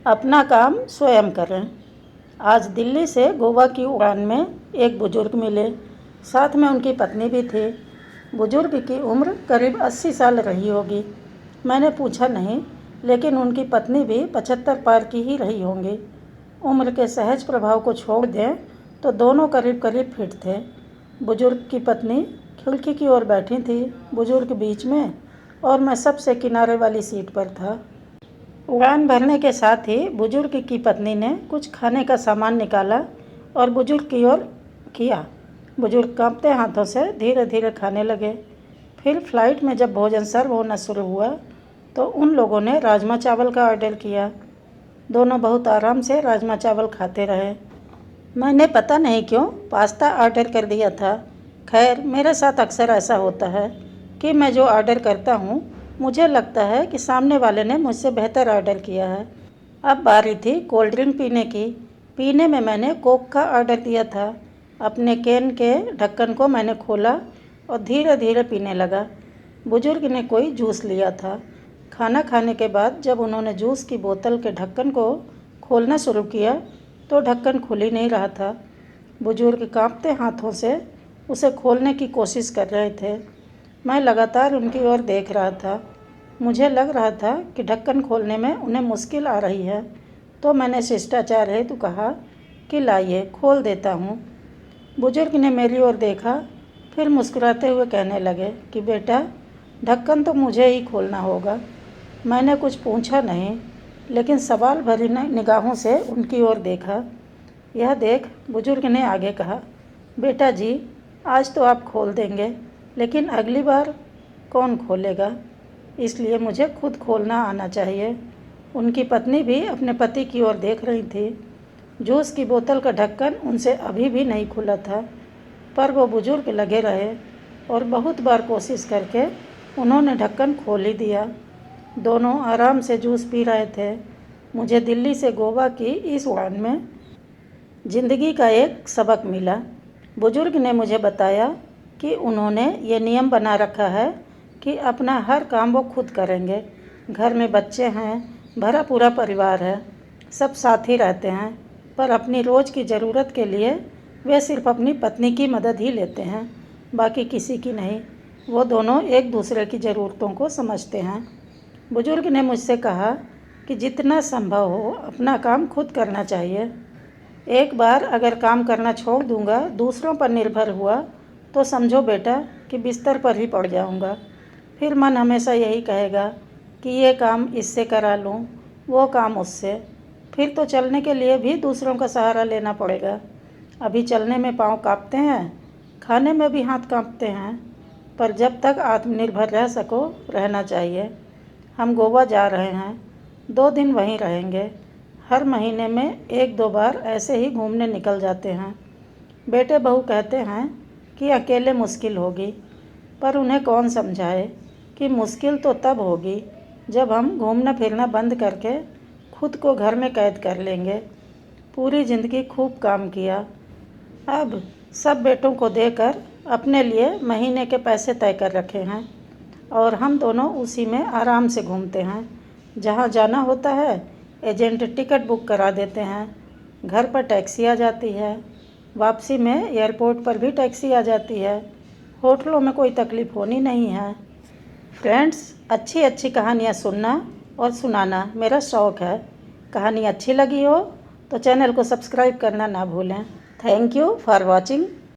अपना काम स्वयं करें। आज दिल्ली से गोवा की उड़ान में एक बुजुर्ग मिले, साथ में उनकी पत्नी भी थी। बुजुर्ग की उम्र करीब 80 साल रही होगी। मैंने पूछा नहीं, लेकिन उनकी पत्नी भी 75 पार की ही रही होंगी। उम्र के सहज प्रभाव को छोड़ दें तो दोनों करीब करीब फिट थे। बुजुर्ग की पत्नी खिड़की की ओर बैठी थी, बुजुर्ग बीच में, और मैं सबसे किनारे वाली सीट पर था। उड़ान भरने के साथ ही बुजुर्ग की पत्नी ने कुछ खाने का सामान निकाला और बुजुर्ग की ओर किया। बुजुर्ग कांपते हाथों से धीरे धीरे खाने लगे। फिर फ्लाइट में जब भोजन सर्व होना शुरू हुआ तो उन लोगों ने राजमा चावल का ऑर्डर किया। दोनों बहुत आराम से राजमा चावल खाते रहे। मैंने पता नहीं क्यों पास्ता ऑर्डर कर दिया था। खैर, मेरे साथ अक्सर ऐसा होता है कि मैं जो ऑर्डर करता हूँ, मुझे लगता है कि सामने वाले ने मुझसे बेहतर ऑर्डर किया है। अब बारी थी कोल्ड ड्रिंक पीने की। पीने में मैंने कोक का ऑर्डर दिया था। अपने कैन के ढक्कन को मैंने खोला और धीरे धीरे पीने लगा। बुजुर्ग ने कोई जूस लिया था। खाना खाने के बाद जब उन्होंने जूस की बोतल के ढक्कन को खोलना शुरू किया तो ढक्कन खुल ही नहीं रहा था। बुजुर्ग कांपते हाथों से उसे खोलने की कोशिश कर रहे थे। मैं लगातार उनकी ओर देख रहा था। मुझे लग रहा था कि ढक्कन खोलने में उन्हें मुश्किल आ रही है, तो मैंने शिष्टाचार हेतु कहा कि लाइए, खोल देता हूँ। बुजुर्ग ने मेरी ओर देखा, फिर मुस्कुराते हुए कहने लगे कि बेटा, ढक्कन तो मुझे ही खोलना होगा। मैंने कुछ पूछा नहीं, लेकिन सवाल भरी निगाहों से उनकी ओर देखा। यह देख बुजुर्ग ने आगे कहा, बेटा जी, आज तो आप खोल देंगे, लेकिन अगली बार कौन खोलेगा? इसलिए मुझे खुद खोलना आना चाहिए। उनकी पत्नी भी अपने पति की ओर देख रही थी। जूस की बोतल का ढक्कन उनसे अभी भी नहीं खुला था, पर वो बुजुर्ग लगे रहे और बहुत बार कोशिश करके उन्होंने ढक्कन खोल ही दिया। दोनों आराम से जूस पी रहे थे। मुझे दिल्ली से गोवा की इस उड़ान में ज़िंदगी का एक सबक मिला। बुजुर्ग ने मुझे बताया कि उन्होंने ये नियम बना रखा है कि अपना हर काम वो खुद करेंगे। घर में बच्चे हैं, भरा पूरा परिवार है, सब साथ ही रहते हैं, पर अपनी रोज़ की ज़रूरत के लिए वे सिर्फ अपनी पत्नी की मदद ही लेते हैं, बाकी किसी की नहीं। वो दोनों एक दूसरे की ज़रूरतों को समझते हैं। बुजुर्ग ने मुझसे कहा कि जितना संभव हो अपना काम खुद करना चाहिए। एक बार अगर काम करना छोड़ दूंगा, दूसरों पर निर्भर हुआ, तो समझो बेटा कि बिस्तर पर ही पड़ जाऊंगा। फिर मन हमेशा यही कहेगा कि ये काम इससे करा लूँ, वो काम उससे। फिर तो चलने के लिए भी दूसरों का सहारा लेना पड़ेगा। अभी चलने में पाँव कांपते हैं, खाने में भी हाथ कांपते हैं, पर जब तक आत्मनिर्भर रह सको, रहना चाहिए। हम गोवा जा रहे हैं, 2 दिन वहीं रहेंगे। हर महीने में 1-2 बार ऐसे ही घूमने निकल जाते हैं। बेटे बहू कहते हैं कि अकेले मुश्किल होगी, पर उन्हें कौन समझाए कि मुश्किल तो तब होगी जब हम घूमना फिरना बंद करके खुद को घर में कैद कर लेंगे। पूरी ज़िंदगी खूब काम किया, अब सब बेटों को देकर अपने लिए महीने के पैसे तय कर रखे हैं और हम दोनों उसी में आराम से घूमते हैं। जहाँ जाना होता है एजेंट टिकट बुक करा देते हैं, घर पर टैक्सी आ जाती है, वापसी में एयरपोर्ट पर भी टैक्सी आ जाती है। होटलों में कोई तकलीफ़ होनी नहीं है। फ्रेंड्स, अच्छी अच्छी कहानियाँ सुनना और सुनाना मेरा शौक़ है। कहानी अच्छी लगी हो तो चैनल को सब्सक्राइब करना ना भूलें। Thank you for watching.